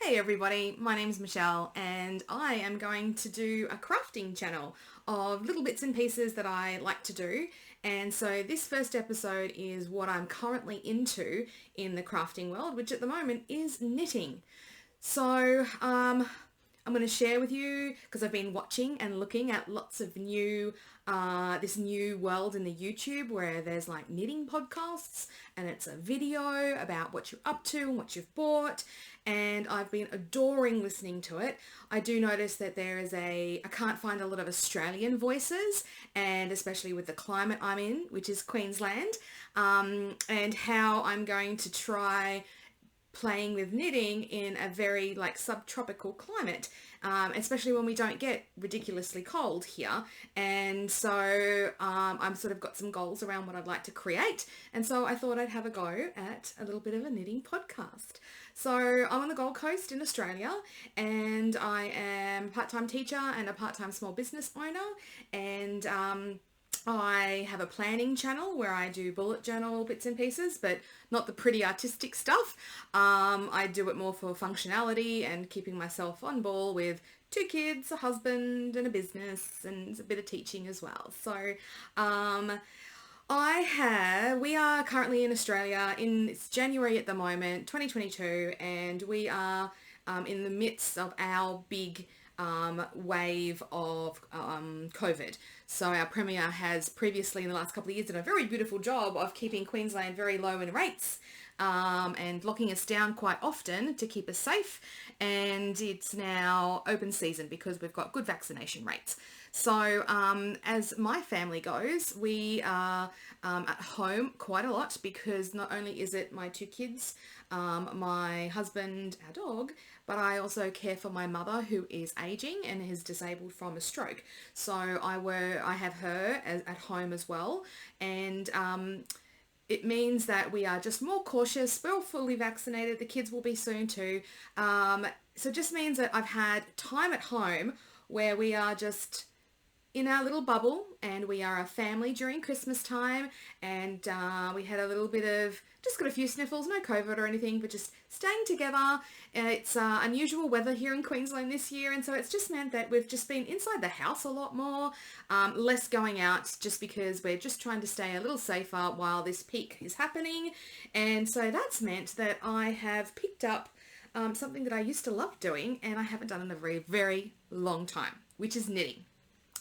Hey everybody, my name's Michelle and I am going to do a crafting channel of little bits and pieces that I like to do. And so this first episode is what I'm currently into in the crafting world, which at the moment is knitting. So I'm going to share with you because I've been watching and looking at lots of this new world in the YouTube where there's like knitting podcasts and it's a video about what you're up to and what you've bought, and I've been adoring listening to it. I do notice that I can't find a lot of Australian voices, and especially with the climate I'm in, which is Queensland, and how I'm going to try playing with knitting in a very subtropical climate, especially when we don't get ridiculously cold here. And so I've sort of got some goals around what I'd like to create, and so I thought I'd have a go at a little bit of a knitting podcast. So I'm on the Gold Coast in Australia, and I am a part-time teacher and a part-time small business owner, and I have a planning channel where I do bullet journal bits and pieces, but not the pretty artistic stuff. I do it more for functionality and keeping myself on ball with 2 kids, a husband and a business, and a bit of teaching as well. So we are currently in Australia, it's January at the moment, 2022, and we are in the midst of our big wave of COVID. So our Premier has previously in the last couple of years done a very beautiful job of keeping Queensland very low in rates and locking us down quite often to keep us safe. And it's now open season because we've got good vaccination rates. So as my family goes, we are at home quite a lot because not only is it my 2 kids, my husband, our dog, but I also care for my mother who is aging and is disabled from a stroke. So I have her at home as well, and it means that we are just more cautious. We're all fully vaccinated. The kids will be soon too. So it just means that I've had time at home where we are just in our little bubble, and we are a family during Christmas time, and we had a little bit of, just got a few sniffles, no COVID or anything, but just staying together. It's unusual weather here in Queensland this year, and so it's just meant that we've just been inside the house a lot more, less going out, just because we're just trying to stay a little safer while this peak is happening. And so that's meant that I have picked up something that I used to love doing and I haven't done in a very, very long time, which is knitting.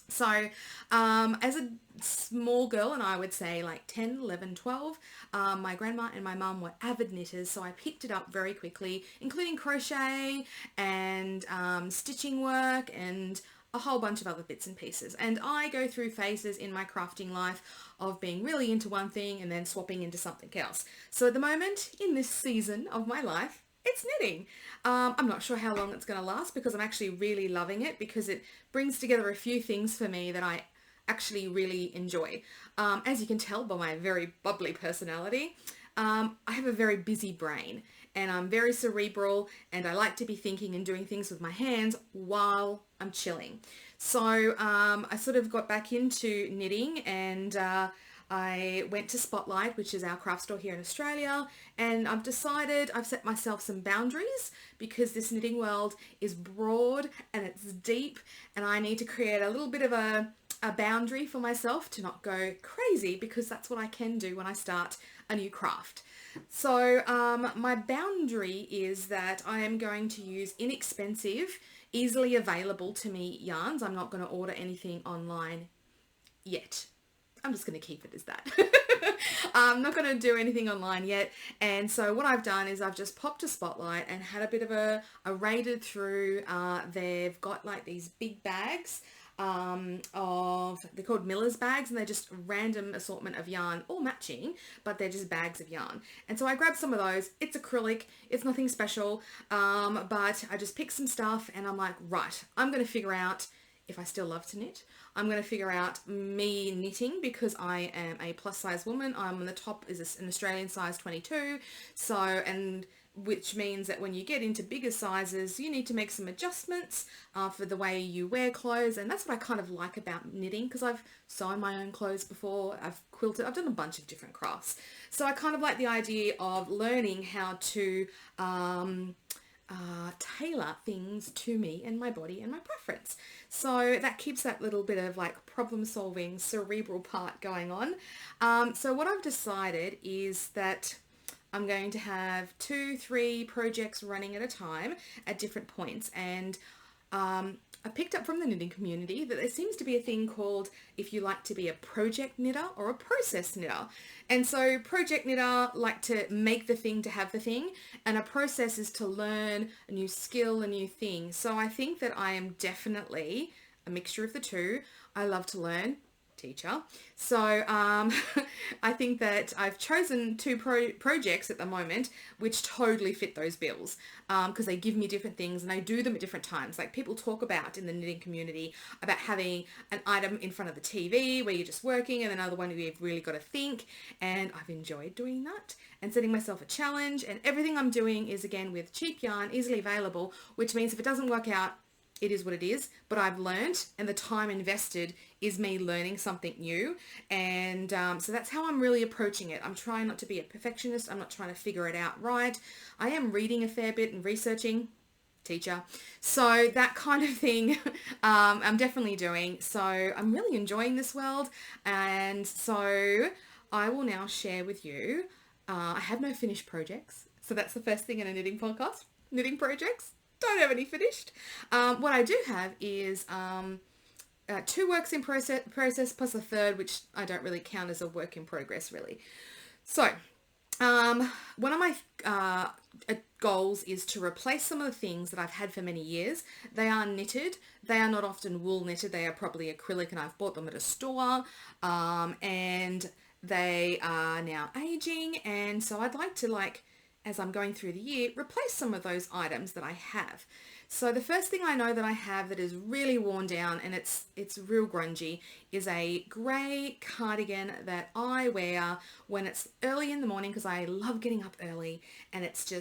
So as a small girl, and I would say like 10, 11, 12, my grandma and my mum were avid knitters, so I picked it up very quickly, including crochet and stitching work and a whole bunch of other bits and pieces. And I go through phases in my crafting life of being really into one thing and then swapping into something else. So at the moment, in this season of my life, it's knitting. I'm not sure how long it's going to last because I'm actually really loving it, because it brings together a few things for me that I actually really enjoy. As you can tell by my very bubbly personality, I have a very busy brain, and I'm very cerebral, and I like to be thinking and doing things with my hands while I'm chilling. So I sort of got back into knitting, and I went to Spotlight, which is our craft store here in Australia, and I've set myself some boundaries because this knitting world is broad and it's deep, and I need to create a little bit of a boundary for myself to not go crazy, because that's what I can do when I start a new craft. So my boundary is that I am going to use inexpensive, easily available to me yarns. I'm not going to order anything online yet. I'm just going to keep it as that. I'm not going to do anything online yet. And so what I've done is I've just popped a Spotlight and had a bit of a raided through. They've got like these big bags they're called Miller's bags, and they're just random assortment of yarn, all matching, but they're just bags of yarn. And so I grabbed some of those. It's acrylic, it's nothing special, but I just picked some stuff, and I'm like, right, I'm going to figure out if I still love to knit. I'm going to figure out me knitting, because I am a plus size woman. I'm on the top is an Australian size 22. So, and which means that when you get into bigger sizes, you need to make some adjustments for the way you wear clothes. And that's what I kind of like about knitting, because I've sewn my own clothes before, I've quilted, I've done a bunch of different crafts. So I kind of like the idea of learning how to tailor things to me and my body and my preference. So that keeps that little bit of like problem solving cerebral part going on. So what I've decided is that I'm going to have 2-3 projects running at a time at different points. And I picked up from the knitting community that there seems to be a thing called, if you like to be a project knitter or a process knitter. And so project knitter like to make the thing to have the thing, and a process is to learn a new skill, a new thing. So I think that I am definitely a mixture of the two. I love to learn, teacher. So I think that I've chosen 2 projects at the moment which totally fit those bills, because they give me different things and I do them at different times. Like people talk about in the knitting community about having an item in front of the TV where you're just working, and another one where you've really got to think, and I've enjoyed doing that and setting myself a challenge. And everything I'm doing is again with cheap yarn, easily available, which means if it doesn't work out, it is what it is, but I've learned, and the time invested is me learning something new. And so that's how I'm really approaching it. I'm trying not to be a perfectionist. I'm not trying to figure it out right. I am reading a fair bit and researching, teacher. So that kind of thing I'm definitely doing. So I'm really enjoying this world. And so I will now share with you, I have no finished projects. So that's the first thing in a knitting podcast, knitting projects. Don't have any finished. What I do have is 2 works in process plus a third, which I don't really count as a work in progress really. So one of my goals is to replace some of the things that I've had for many years. They are knitted. They are not often wool knitted. They are probably acrylic, and I've bought them at a store, and they are now aging. And so I'd like to, as I'm going through the year, replace some of those items that I have. So the first thing I know that I have that is really worn down and it's real grungy is a grey cardigan that I wear when it's early in the morning, because I love getting up early, and it's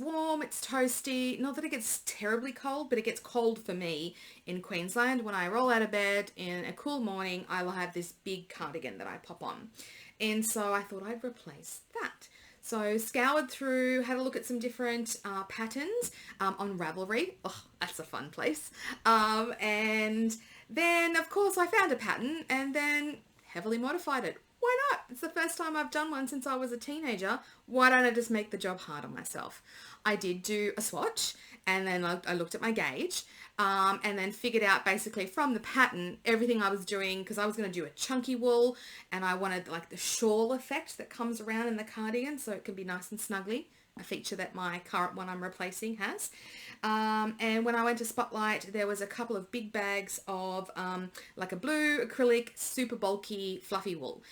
warm, it's toasty. Not that it gets terribly cold, but it gets cold for me in Queensland. When I roll out of bed in a cool morning, I will have this big cardigan that I pop on. And so I thought I'd replace that. So scoured through, had a look at some different patterns on Ravelry. Oh, that's a fun place. And then, of course, I found a pattern and then heavily modified it. Why not? It's the first time I've done one since I was a teenager. Why don't I just make the job hard on myself? I did do a swatch, and then I looked at my gauge, and then figured out basically from the pattern everything I was doing, because I was going to do a chunky wool, and I wanted like the shawl effect that comes around in the cardigan so it can be nice and snuggly, a feature that my current one I'm replacing has. And when I went to Spotlight, there was a couple of big bags of like a blue acrylic, super bulky, fluffy wool,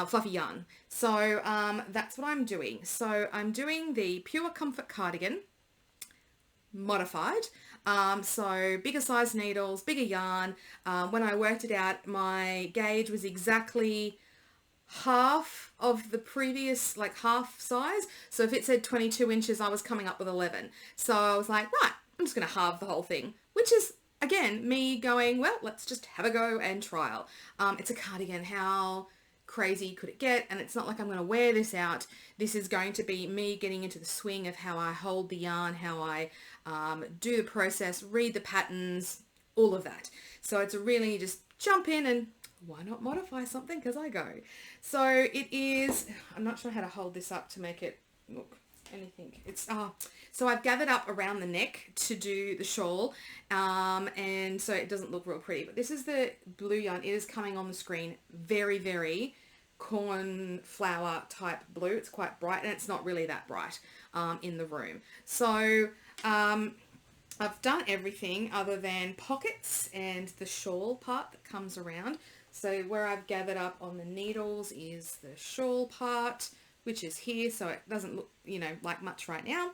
fluffy yarn. So that's what I'm doing. So I'm doing the Pure Comfort cardigan modified. So bigger size needles, bigger yarn. When I worked it out, my gauge was exactly half of the previous, like half size. So if it said 22 inches, I was coming up with 11. So I was like, right, I'm just going to halve the whole thing, which is, again, me going, well, let's just have a go and trial. It's a cardigan. How crazy could it get? And it's not like I'm going to wear this out. This is going to be me getting into the swing of how I hold the yarn, how I do the process, read the patterns, all of that. So it's a really just jump in and why not modify something, because I go. So it is, I'm not sure how to hold this up to make it look anything. It's so I've gathered up around the neck to do the shawl, and so it doesn't look real pretty, but this is the blue yarn. It is coming on the screen very, very cornflower type blue. It's quite bright, and it's not really that bright in the room. So I've done everything other than pockets and the shawl part that comes around. So where I've gathered up on the needles is the shawl part, which is here, so it doesn't look, like much right now.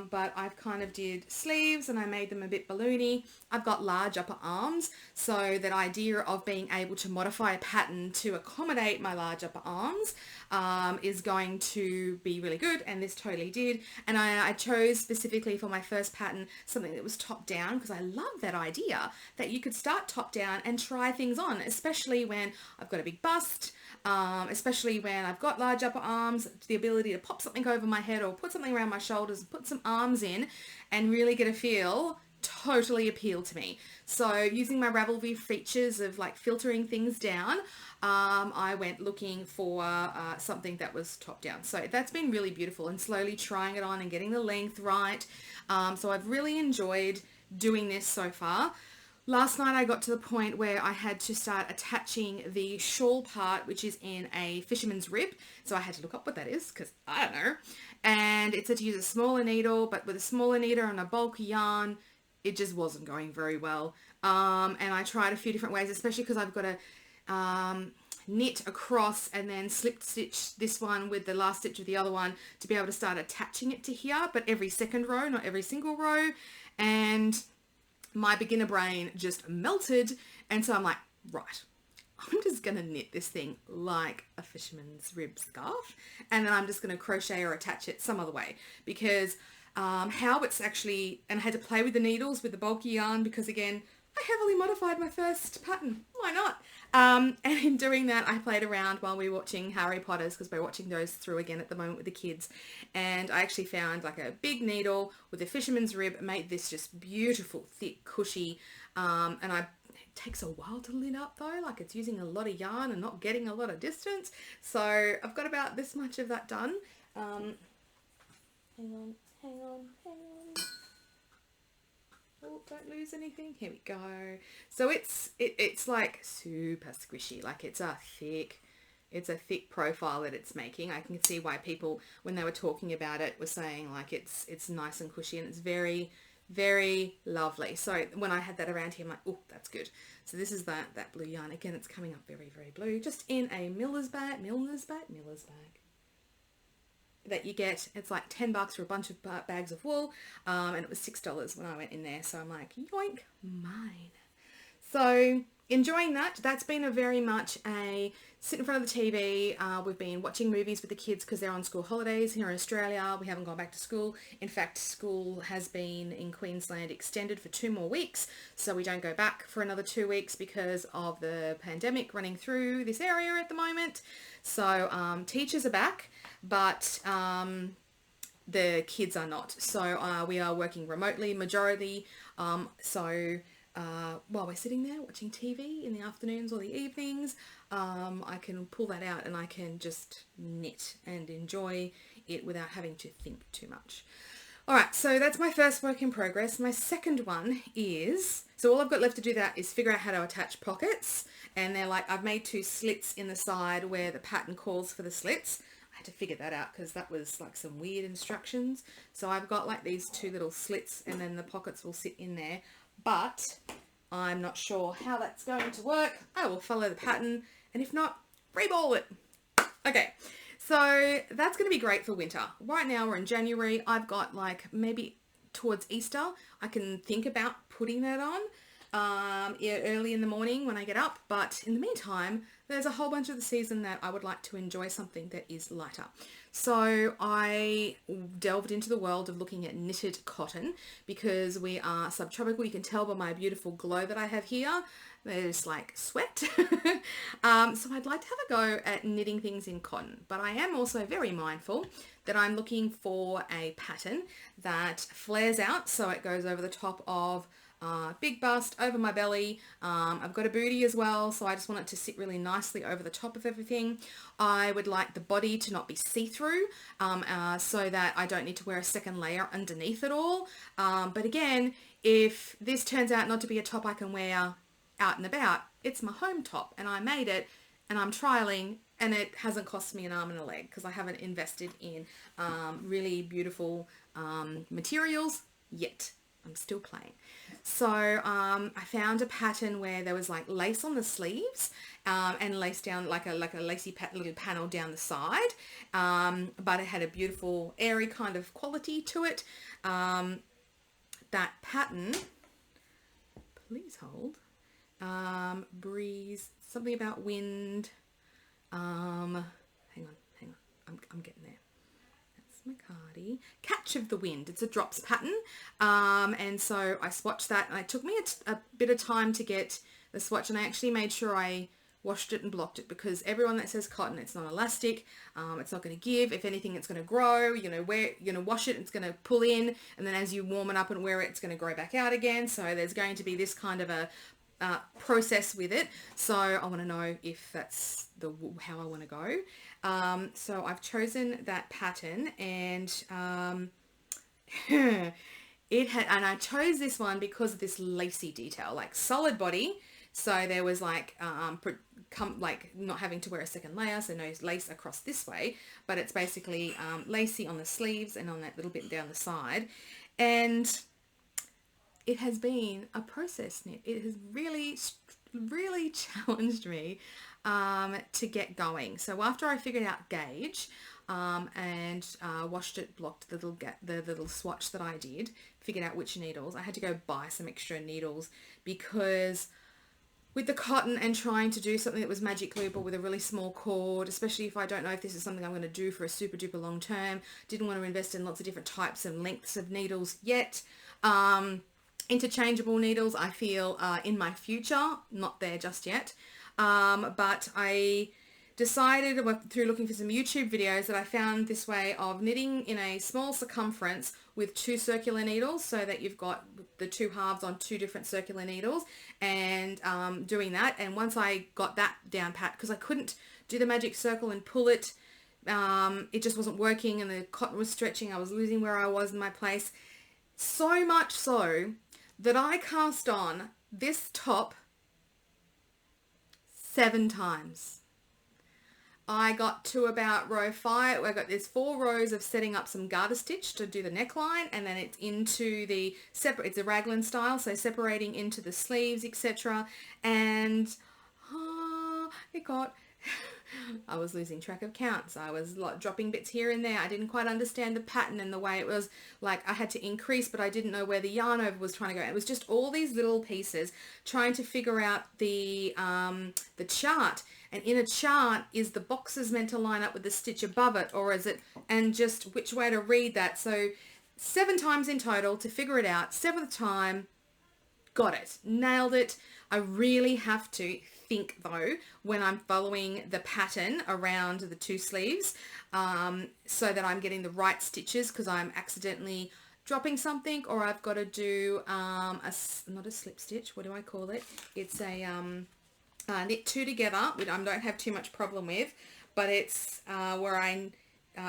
But I've kind of did sleeves and I made them a bit balloony. I've got large upper arms, so that idea of being able to modify a pattern to accommodate my large upper arms is going to be really good, and this totally did. And I chose specifically for my first pattern something that was top down, because I love that idea that you could start top down and try things on, especially when I've got a big bust, especially when I've got large upper arms, the ability to pop something over my head or put something around my shoulders and put some arms in and really get a feel totally appealed to me. So using my Ravelry features of like filtering things down, I went looking for something that was top down. So that's been really beautiful, and slowly trying it on and getting the length right. So I've really enjoyed doing this so far. Last night I got to the point where I had to start attaching the shawl part, which is in a fisherman's rib. So I had to look up what that is because I don't know. And it said to use a smaller needle, but with a smaller needle and a bulky yarn, it just wasn't going very well. And I tried a few different ways, especially because I've got to knit across and then slip stitch this one with the last stitch of the other one to be able to start attaching it to here, but every second row, not every single row. And my beginner brain just melted. And so I'm like, right, I'm just going to knit this thing like a fisherman's rib scarf. And then I'm just going to crochet or attach it some other way, because how it's actually, and I had to play with the needles with the bulky yarn because again, I heavily modified my first pattern. Why not? And in doing that, I played around while we were watching Harry Potter's, because we're watching those through again at the moment with the kids. And I actually found like a big needle with a fisherman's rib, made this just beautiful, thick, cushy. It takes a while to knit up though, like it's using a lot of yarn and not getting a lot of distance. So I've got about this much of that done. Hang on. Oh, don't lose anything. Here we go. So it's like super squishy. Like it's a thick profile that it's making. I can see why people, when they were talking about it, were saying like it's nice and cushy, and it's very, very lovely. So when I had that around here, I'm like, oh, that's good. So this is that blue yarn. Again, it's coming up very, very blue. Just in a miller's bag. That you get. It's like $10 for a bunch of bags of wool, and it was $6 when I went in there. So I'm like, yoink, mine. So enjoying that. That's been a very much a sit in front of the TV. We've been watching movies with the kids because they're on school holidays here in Australia. We haven't gone back to school. In fact, school has been in Queensland extended for 2 more weeks, so we don't go back for another 2 weeks because of the pandemic running through this area at the moment. So teachers are back, but the kids are not. So we are working remotely majority. While we're sitting there watching TV in the afternoons or the evenings, I can pull that out and I can just knit and enjoy it without having to think too much. All right, so that's my first work in progress. My second one is, so all I've got left to do that is figure out how to attach pockets. And they're like, I've made 2 slits in the side where the pattern calls for the slits. I had to figure that out because that was like some weird instructions. So I've got like these 2 little slits and then the pockets will sit in there. But I'm not sure how that's going to work. I will follow the pattern, and if not, reball it. Okay, so that's going to be great for winter. Right now we're in January. I've got like maybe towards Easter, I can think about putting that on early in the morning when I get up. But in the meantime, there's a whole bunch of the season that I would like to enjoy something that is lighter. So I delved into the world of looking at knitted cotton because we are subtropical. You can tell by my beautiful glow that I have here. There's like sweat. So I'd like to have a go at knitting things in cotton, but I am also very mindful that I'm looking for a pattern that flares out so it goes over the top of big bust over my belly. I've got a booty as well, so I just want it to sit really nicely over the top of everything. I would like the body to not be see-through, so that I don't need to wear a second layer underneath it all. But again, if this turns out not to be a top I can wear out and about, it's my home top and I made it and I'm trialing, and it hasn't cost me an arm and a leg because I haven't invested in really beautiful materials yet. I'm still playing. So I found a pattern where there was like lace on the sleeves and lace down like a lacy little panel down the side, but it had a beautiful airy kind of quality to it. That pattern, please hold, breeze, something about wind. Hang on, I'm getting there. McCarty, Catch of the Wind. It's a drops pattern, and so I swatched that, and it took me a bit of time to get the swatch, and I actually made sure I washed it and blocked it, because everyone that says cotton, it's not elastic, it's not going to give. If anything, it's going to grow. You're going to wash it, it's going to pull in, and then as you warm it up and wear it, it's going to grow back out again. So there's going to be this kind of a process with it. So I want to know if that's how I want to go. So I've chosen that pattern, and and I chose this one because of this lacy detail, like solid body. So there was like, not having to wear a second layer, so no lace across this way, but it's basically lacy on the sleeves and on that little bit down the side. And it has been a process knit. It has really, really challenged me to get going. So after I figured out gauge, and washed it, blocked the little swatch that I did, figured out which needles, I had to go buy some extra needles, because with the cotton and trying to do something that was magic loop or with a really small cord, especially if I don't know if this is something I'm going to do for a super duper long term, didn't want to invest in lots of different types and lengths of needles yet. Interchangeable needles, I feel, in my future, not there just yet. But I decided through looking for some YouTube videos that I found this way of knitting in a small circumference with 2 circular needles, so that you've got the 2 halves on 2 different circular needles, and doing that. And once I got that down pat, because I couldn't do the magic circle and pull it, it just wasn't working, and the cotton was stretching. I was losing where I was in my place, so much so that I cast on this top 7 times. I got to about row 5. There's 4 rows of setting up some garter stitch to do the neckline, and then it's into the it's a raglan style, so separating into the sleeves, etc. And it got I was losing track of counts. I was dropping bits here and there. I didn't quite understand the pattern and the way it was, like, I had to increase, but I didn't know where the yarn over was trying to go. It was just all these little pieces trying to figure out the chart. And in a chart, is the boxes meant to line up with the stitch above it, or is it, and just which way to read that. So 7 times in total to figure it out. 7th time, got it, nailed it. I really have to think, though, when I'm following the pattern around the 2 sleeves, so that I'm getting the right stitches, because I'm accidentally dropping something, or I've got to do not a slip stitch, what do I call it? It's a knit 2 together, which I don't have too much problem with, but it's where I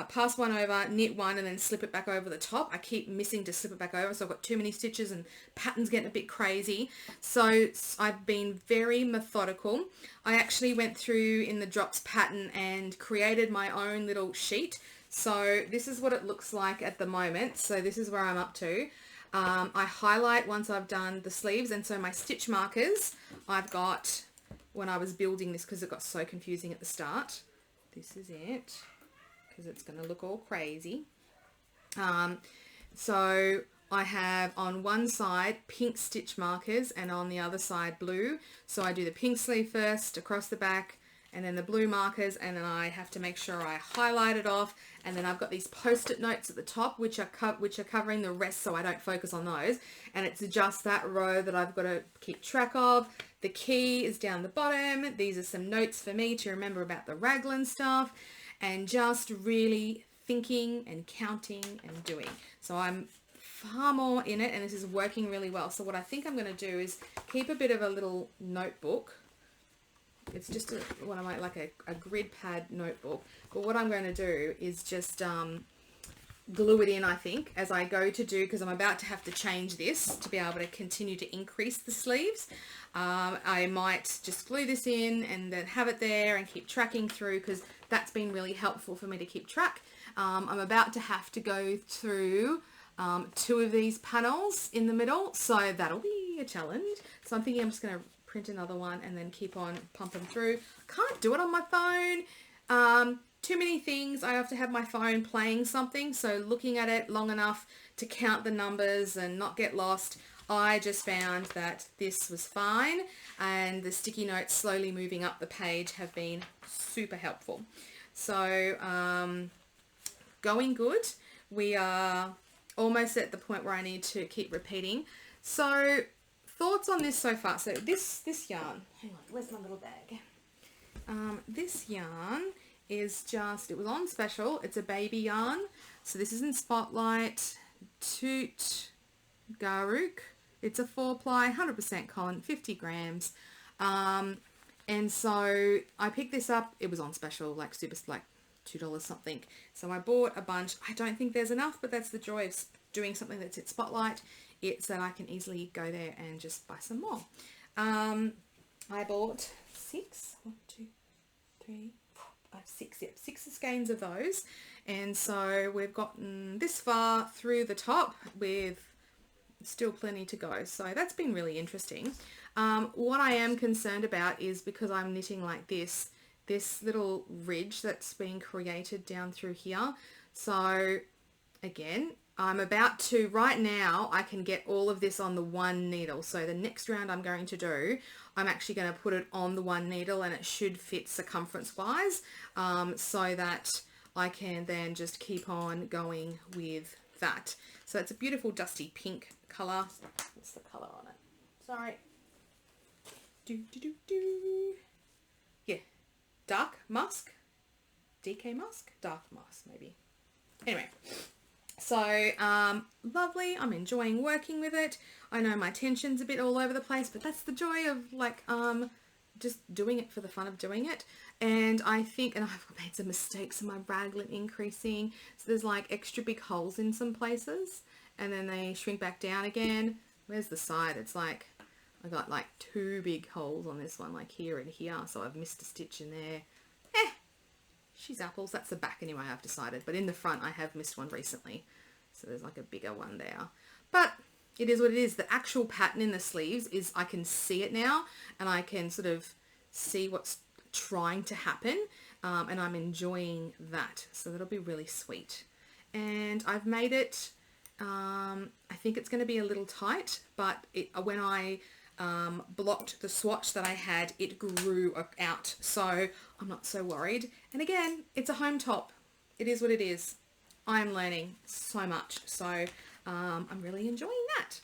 pass one over, knit 1, and then slip it back over the top. I keep missing to slip it back over, so I've got too many stitches and patterns getting a bit crazy. So I've been very methodical. I actually went through in the drops pattern and created my own little sheet. So this is what it looks like at the moment. So this is where I'm up to. I highlight once I've done the sleeves, and so my stitch markers I've got when I was building this, because it got so confusing at the start. This is it, because it's going to look all crazy. So I have on one side pink stitch markers and on the other side blue. So I do the pink sleeve first across the back, and then the blue markers, and then I have to make sure I highlight it off. And then I've got these post-it notes at the top, which are covering the rest, so I don't focus on those. And it's just that row that I've got to keep track of. The key is down the bottom. These are some notes for me to remember about the raglan stuff, and just really thinking and counting and doing. So I'm far more in it, and this is working really well. So what I think I'm going to do is keep a bit of a little notebook. It's just a grid pad notebook. But what I'm going to do is just glue it in, I think, as I go to do, because I'm about to have to change this to be able to continue to increase the sleeves. I might just glue this in and then have it there and keep tracking through, because that's been really helpful for me to keep track. I'm about to have to go through 2 of these panels in the middle, so that'll be a challenge. So I'm thinking I'm just going to print another one and then keep on pumping through. I can't do it on my phone. Too many things. I have to have my phone playing something, so looking at it long enough to count the numbers and not get lost. I just found that this was fine, and the sticky notes slowly moving up the page have been super helpful. So going good. We are almost at the point where I need to keep repeating. So thoughts on this so far. So this yarn, hang on, where's my little bag? This yarn is just, it was on special. It's a baby yarn. So this is in Spotlight, Toot Garuk. It's a 4-ply, 100% cotton, 50 grams. And so I picked this up. It was on special, like super, like $2 something. So I bought a bunch. I don't think there's enough, but that's the joy of doing something that's at Spotlight. It's that I can easily go there and just buy some more. I bought 6, 1, 2, 3, 4, 5, 6, yep, 6 skeins of those. And so we've gotten this far through the top with still plenty to go. So that's been really interesting. What I am concerned about is because I'm knitting like this little ridge that's been created down through here. So again, I'm about to, right now, I can get all of this on the one needle. So the next round I'm going to do, I'm actually going to put it on the one needle and it should fit circumference wise, so that I can then just keep on going with that. So it's a beautiful dusty pink colour. What's the colour on it? Sorry. Yeah. Dark musk. DK musk? Dark musk, maybe. Anyway. So, lovely. I'm enjoying working with it. I know my tension's a bit all over the place, but that's the joy of, like, just doing it for the fun of doing it. And I think, and I've made some mistakes in my raglan increasing. So there's, like, extra big holes in some places, and then they shrink back down again. Where's the side? It's like, I got, like, 2 big holes on this one, like here and here. So I've missed a stitch in there. She's apples. That's the back anyway, I've decided. But in the front, I have missed one recently. So there's like a bigger one there. But it is what it is. The actual pattern in the sleeves is, I can see it now. And I can sort of see what's trying to happen. And I'm enjoying that. So that'll be really sweet. And I've made it, I think it's going to be a little tight. But when I blocked the swatch that I had, it grew out, so I'm not so worried. And again, it's a home top. It is what it is. I'm learning so much, so I'm really enjoying that.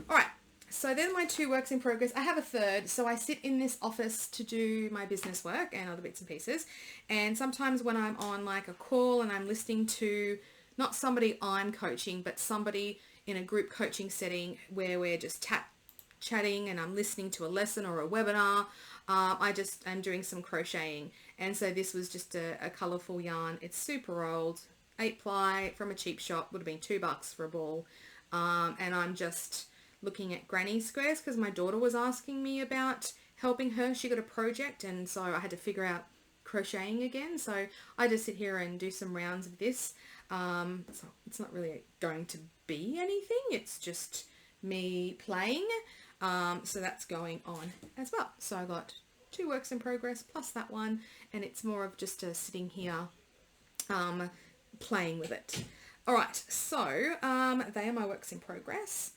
All right, so they're my 2 works in progress. I have a third. So I sit in this office to do my business work and other bits and pieces, and sometimes when I'm on like a call and I'm listening to not somebody I'm coaching, but somebody in a group coaching setting where we're just chatting and I'm listening to a lesson or a webinar, I just am doing some crocheting. And so this was just a colourful yarn. It's super old, 8-ply from a cheap shop, would have been $2 for a ball. And I'm just looking at granny squares because my daughter was asking me about helping her. She got a project, and so I had to figure out crocheting again. So I just sit here and do some rounds of this. So it's not really going to be anything. It's just me playing. So that's going on as well. So I got 2 works in progress plus that one, and it's more of just sitting here playing with it. All right, so they are my works in progress.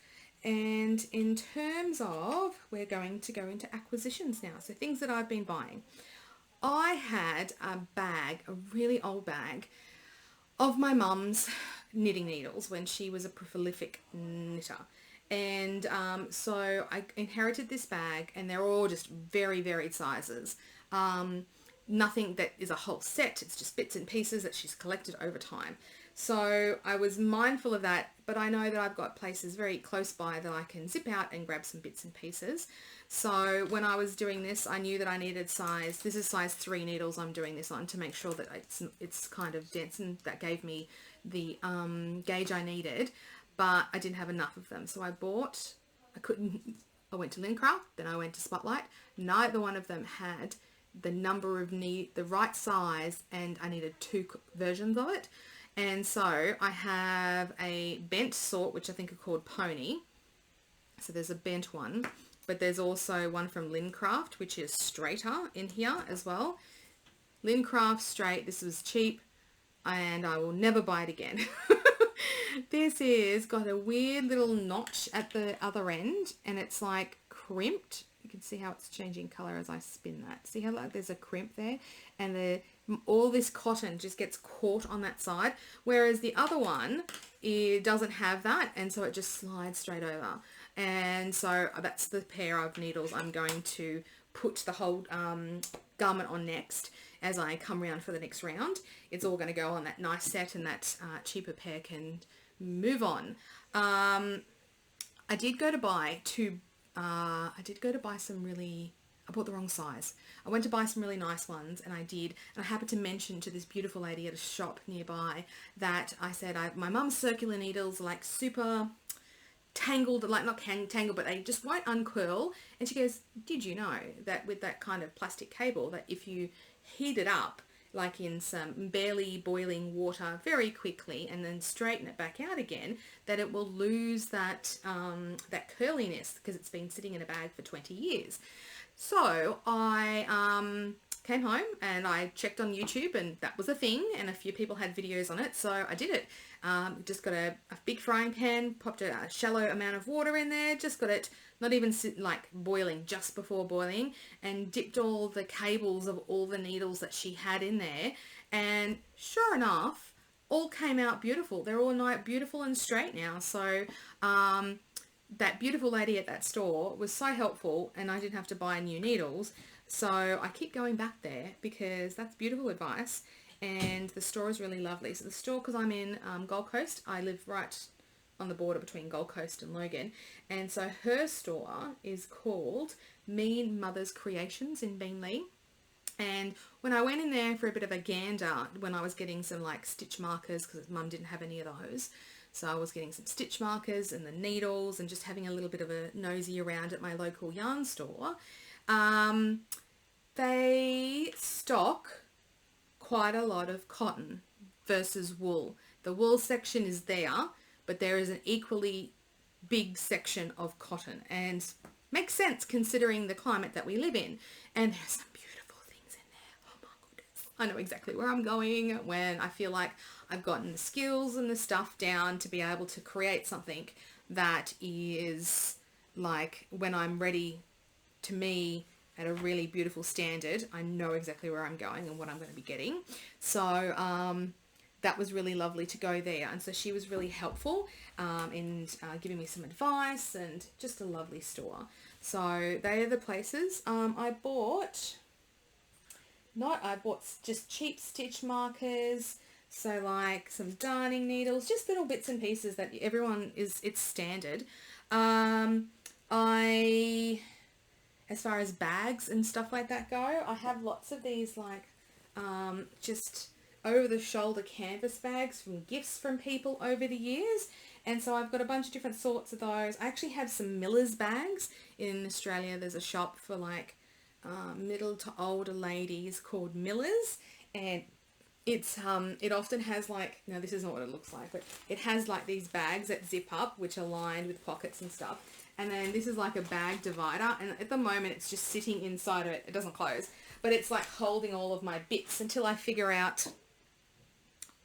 And in terms of, we're going to go into acquisitions now. So things that I've been buying. I had a bag, a really old bag, of my mum's knitting needles when she was a prolific knitter. And so I inherited this bag, and they're all just very varied sizes. Nothing that is a whole set. It's just bits and pieces that she's collected over time. So I was mindful of that, but I know that I've got places very close by that I can zip out and grab some bits and pieces. So when I was doing this, I knew that I needed this is size 3 needles I'm doing this on, to make sure that it's kind of dense, and that gave me the gauge I needed. But I didn't have enough of them, so I went to Lincraft, then I went to Spotlight. Neither one of them had the number of the right size, and I needed 2 versions of it. And so I have a bent sort, which I think are called Pony. So there's a bent one, but there's also one from Lincraft, which is straighter in here as well. Lincraft straight, this was cheap, and I will never buy it again. This is got a weird little notch at the other end, and it's like crimped. You can see how it's changing color as I spin that. See how like there's a crimp there, and all this cotton just gets caught on that side, whereas the other one, it doesn't have that, and so it just slides straight over. And so that's the pair of needles I'm going to put the whole garment on next as I come round for the next round. It's all going to go on that nice set, and that cheaper pair can move on. I did go to buy some really, I bought the wrong size. I went to buy some really nice ones, and I happened to mention to this beautiful lady at a shop nearby that I said, my mum's circular needles are like super tangled, like not tangled, but they just won't uncurl. And she goes, did you know that with that kind of plastic cable, that if you heat it up, like in some barely boiling water very quickly, and then straighten it back out again, that it will lose that that curliness because it's been sitting in a bag for 20 years. So I came home and I checked on YouTube, and that was a thing, and a few people had videos on it, so I did it. Just got a big frying pan, popped a shallow amount of water in there, just got it not even like boiling, just before boiling, and dipped all the cables of all the needles that she had in there, and sure enough, all came out beautiful. They're all beautiful and straight now. So that beautiful lady at that store was so helpful, and I didn't have to buy new needles. So I keep going back there because that's beautiful advice, and the store is really lovely. So the store, because I'm in Gold Coast, I live right on the border between Gold Coast and Logan, and so her store is called Mean Mother's Creations in Beenleigh. And when I went in there for a bit of a gander, when I was getting some like stitch markers, because Mum didn't have any of those, so I was getting some stitch markers and the needles, and just having a little bit of a nosy around at my local yarn store, they stock quite a lot of cotton versus wool. The wool section is there, but there is an equally big section of cotton, and makes sense considering the climate that we live in. And there's some beautiful things in there. Oh my goodness. I know exactly where I'm going when I feel like I've gotten the skills and the stuff down to be able to create something that is like, when I'm ready, to me, at a really beautiful standard, I know exactly where I'm going and what I'm going to be getting. So that was really lovely to go there, and so she was really helpful in giving me some advice, and just a lovely store. So they are the places. I bought just cheap stitch markers, so like some darning needles, just little bits and pieces that it's standard. As far as bags and stuff like that go, I have lots of these like just over-the-shoulder canvas bags from gifts from people over the years, and so I've got a bunch of different sorts of those. I actually have some Miller's bags. In Australia, there's a shop for like middle to older ladies called Miller's, and it's it often has like, no, this isn't what it looks like, but it has like these bags that zip up, which are lined with pockets and stuff. And then this is like a bag divider, and at the moment it's just sitting inside of it. It doesn't close, but it's like holding all of my bits until I figure out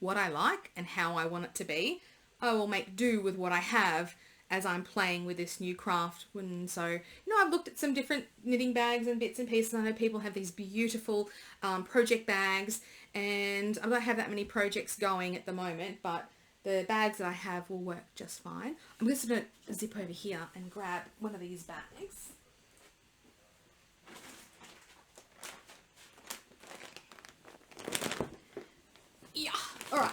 what I like and how I want it to be. I will make do with what I have as I'm playing with this new craft. And so, I've looked at some different knitting bags and bits and pieces. I know people have these beautiful project bags, and I don't have that many projects going at the moment, but the bags that I have will work just fine. I'm just going to zip over here and grab one of these bags. Yeah, alright.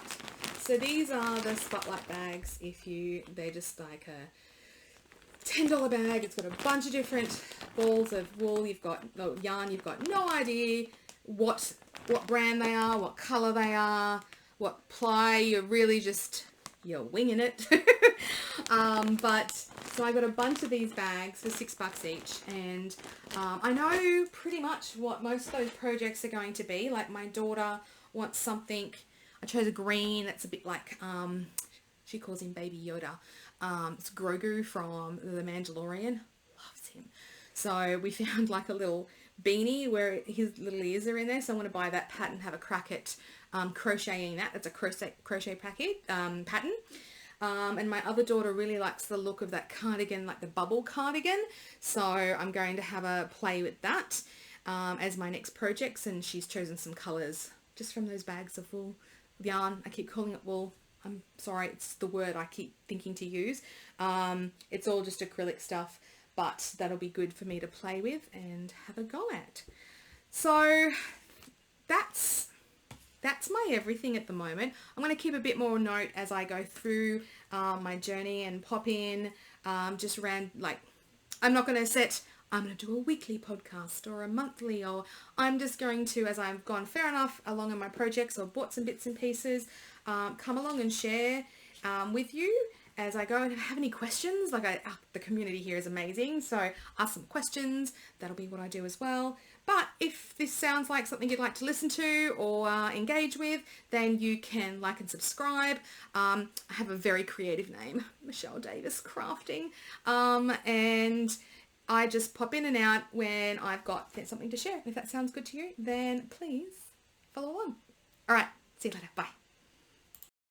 So these are the Spotlight bags. They're just like a $10 bag. It's got a bunch of different balls of wool. You've got yarn. You've got no idea what brand they are, what colour they are, what ply. You're winging it. So I got a bunch of these bags for $6 each, and I know pretty much what most of those projects are going to be. Like my daughter wants something. I chose a green that's a bit like, she calls him Baby Yoda. It's Grogu from The Mandalorian. Loves him. So we found like a little beanie where his little ears are in there. So I want to buy that pattern, have a crack at crocheting that. That's a crochet pattern. And my other daughter really likes the look of that cardigan, like the bubble cardigan. So I'm going to have a play with that as my next projects. And she's chosen some colours just from those bags of wool. Yarn, I keep calling it wool. I'm sorry, it's the word I keep thinking to use. It's all just acrylic stuff, but that'll be good for me to play with and have a go at. So that's my everything at the moment. I'm going to keep a bit more note as I go through my journey and pop in just around, like, I'm not going to I'm going to do a weekly podcast or a monthly, or I'm just going to, as I've gone fair enough along in my projects or bought some bits and pieces, come along and share with you as I go. And if I have any questions, like the community here is amazing, so ask some questions. That'll be what I do as well. But if this sounds like something you'd like to listen to or engage with, then you can like and subscribe. I have a very creative name, Michelle Davis Crafting, and I just pop in and out when I've got something to share. If that sounds good to you, then please follow along. All right, see you later. Bye.